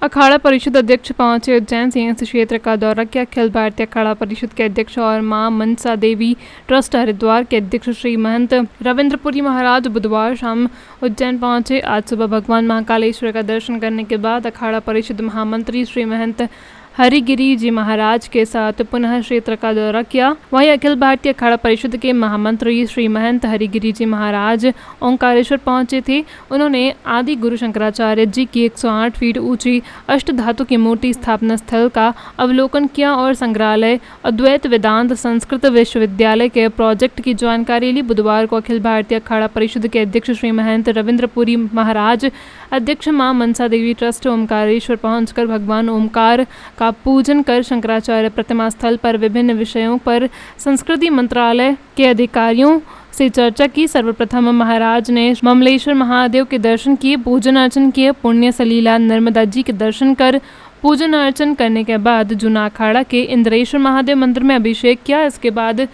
अखाड़ा परिषद अध्यक्ष पहुंचे उज्जैन। सिंहस्थ क्षेत्र का दौरा किया। अखिल भारतीय अखाड़ा परिषद के अध्यक्ष और मां मनसा देवी ट्रस्ट हरिद्वार के अध्यक्ष श्री महंत रविंद्रपुरी महाराज बुधवार शाम उज्जैन पहुंचे। आज सुबह भगवान महाकालेश्वर का दर्शन करने के बाद अखाड़ा परिषद महामंत्री श्री महंत हरिगिरी जी महाराज के साथ पुनः क्षेत्र का दौरा किया। वहीं अखिल भारतीय अखाड़ा परिषद के महामंत्री श्री महंत हरिगिरी जी महाराज ओंकारेश्वर पहुंचे थे। उन्होंने आदि गुरु शंकराचार्य जी की 108 फीट ऊंची अष्टधातु की मूर्ति स्थापना स्थल का अवलोकन किया और संग्रहालय अद्वैत वेदांत संस्कृत विश्वविद्यालय के प्रोजेक्ट की जानकारी ली। बुधवार को अखिल भारतीय अखाड़ा परिषद के अध्यक्ष श्री महंत रविंद्रपुरी महाराज, अध्यक्ष मां मनसा देवी ट्रस्ट ओंकारेश्वर पहुंचकर भगवान ओमकार का पूजन कर शंकराचार्य प्रतिमा स्थल पर विभिन्न विषयों पर संस्कृति मंत्रालय के अधिकारियों से चर्चा की। सर्वप्रथम महाराज ने ममलेश्वर महादेव के दर्शन किए, पूजन अर्चन किए। पुण्य सलीला नर्मदा जी के दर्शन कर पूजन अर्चन करने के बाद जूना अखाड़ा के इंद्रेश्वर महादेव मंदिर में अभिषेक किया। इसके बाद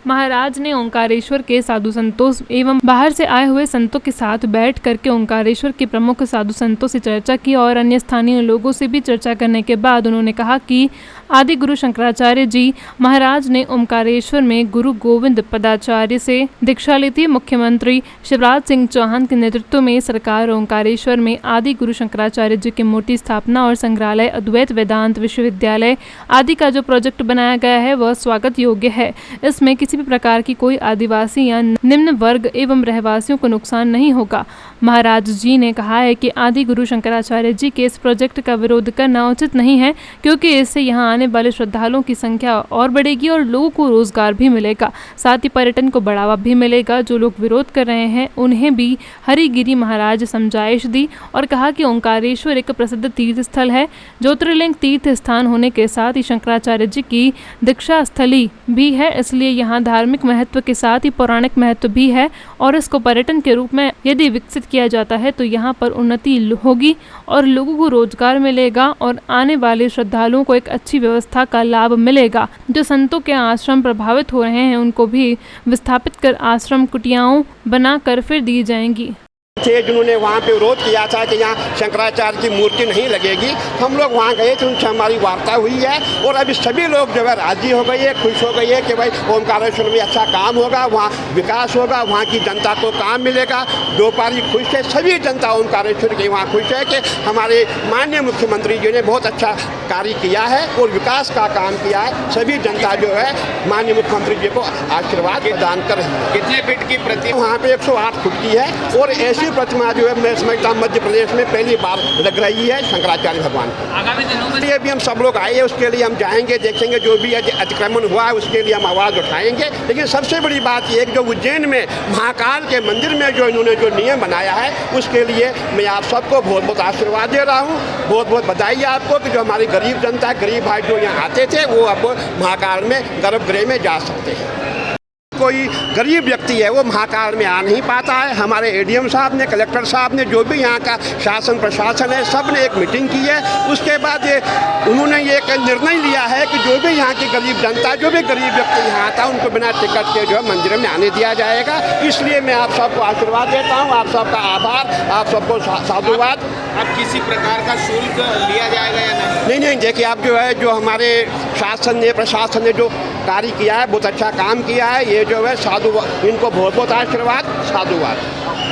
महाराज ने ओंकारेश्वर के साधु संतों एवं बाहर से आए हुए संतों के साथ बैठ करके ओंकारेश्वर के प्रमुख साधु संतों से चर्चा की और अन्य स्थानीय लोगों से भी चर्चा करने के बाद उन्होंने कहा कि आदि गुरु शंकराचार्य जी महाराज ने ओंकारेश्वर में गुरु गोविंद पदाचार्य से दीक्षा ली थी। मुख्यमंत्री शिवराज सिंह चौहान के नेतृत्व में सरकार ओंकारेश्वर में आदि गुरु शंकराचार्य जी की मूर्ति स्थापना और संग्रहालय अद्वैत वेदांत विश्वविद्यालय आदि का जो प्रोजेक्ट बनाया गया है वह स्वागत योग्य है। इसमें किसी भी प्रकार की कोई आदिवासी या निम्न वर्ग एवं रहवासियों को नुकसान नहीं होगा। महाराज जी ने कहा है कि आदि गुरु शंकराचार्य जी के इस प्रोजेक्ट का विरोध करना उचित नहीं है, क्योंकि इससे यहाँ आने वाले श्रद्धालुओं की संख्या और बढ़ेगी और लोगों को रोजगार भी मिलेगा, साथ ही पर्यटन को बढ़ावा भी मिलेगा। जो लोग विरोध कर रहे हैं उन्हें भी हरिगिरी महाराज समझाइश दी और कहा कि ओंकारेश्वर एक प्रसिद्ध तीर्थ स्थल है। ज्योतिर्लिंग तीर्थ स्थान होने के साथ ही शंकराचार्य जी की दीक्षा स्थली भी है, इसलिए यहाँ धार्मिक महत्व के साथ ही पौराणिक महत्व भी है और इसको पर्यटन के रूप में यदि विकसित किया जाता है तो यहाँ पर उन्नति होगी और लोगों को रोजगार मिलेगा और आने वाले श्रद्धालुओं को एक अच्छी व्यवस्था का लाभ मिलेगा। जो संतों के आश्रम प्रभावित हो रहे हैं उनको भी विस्थापित कर आश्रम कुटियाओं बनाकर फिर दी जाएंगी। जिन्होंने वहाँ पे विरोध किया था कि यहाँ शंकराचार्य की मूर्ति नहीं लगेगी, हम लोग वहाँ गए थे, उनसे हमारी वार्ता हुई है और अभी सभी लोग जो है राजी हो गई है, खुश हो गई है कि भाई ओंकारेश्वर में अच्छा काम होगा, वहाँ विकास होगा, वहाँ की जनता को काम मिलेगा। व्यापारी खुश है, सभी जनता ओंकारेश्वर की वहाँ खुश है कि हमारे माननीय मुख्यमंत्री जी ने बहुत अच्छा कार्य किया है और विकास का काम किया है। सभी जनता जो है माननीय मुख्यमंत्री जी को आशीर्वाद प्रदान कर रही है। कितने फीट की प्रतिमा? वहाँ पे 108 फुट की है और ऐसी प्रतिमा जो है मैं समझता हूँ मध्य प्रदेश में पहली बार लग रही है शंकराचार्य भगवान की। आगामी दिनों में लिए भी हम सब लोग आए हैं, उसके लिए हम जाएंगे, देखेंगे, जो भी अतिक्रमण हुआ है उसके लिए हम आवाज़ उठाएंगे। लेकिन सबसे बड़ी बात यह है कि जो उज्जैन में महाकाल के मंदिर में जो इन्होंने जो नियम बनाया है उसके लिए मैं आप सबको बहुत बहुत आशीर्वाद दे रहा हूँ। बहुत बहुत बधाई आपको कि जो हमारी गरीब जनता, गरीब भाई जो यहाँ आते थे वो अब महाकाल में गर्भगृह में जा सकते हैं। कोई गरीब व्यक्ति है वो महाकाल में आ नहीं पाता है। हमारे एडीएम साहब ने, कलेक्टर साहब ने, जो भी यहाँ का शासन प्रशासन है, सब ने एक मीटिंग की है। उसके बाद उन्होंने ये एक निर्णय लिया है कि जो भी यहाँ की गरीब जनता, जो भी गरीब व्यक्ति यहाँ आता है उनको बिना टिकट के जो है मंदिर में आने दिया जाएगा। इसलिए मैं आप सबको आशीर्वाद देता हूँ, आप सबका आभार, आप सबको साधुवाद। अब किसी प्रकार का शुल्क लिया जाएगा या नहीं? नहीं, देखिए आप जो है जो हमारे शासन ने, प्रशासन ने जो कार्य किया है, बहुत अच्छा काम किया है। ये जो है साधु, इनको बहुत बहुत आशीर्वाद, साधुवाद।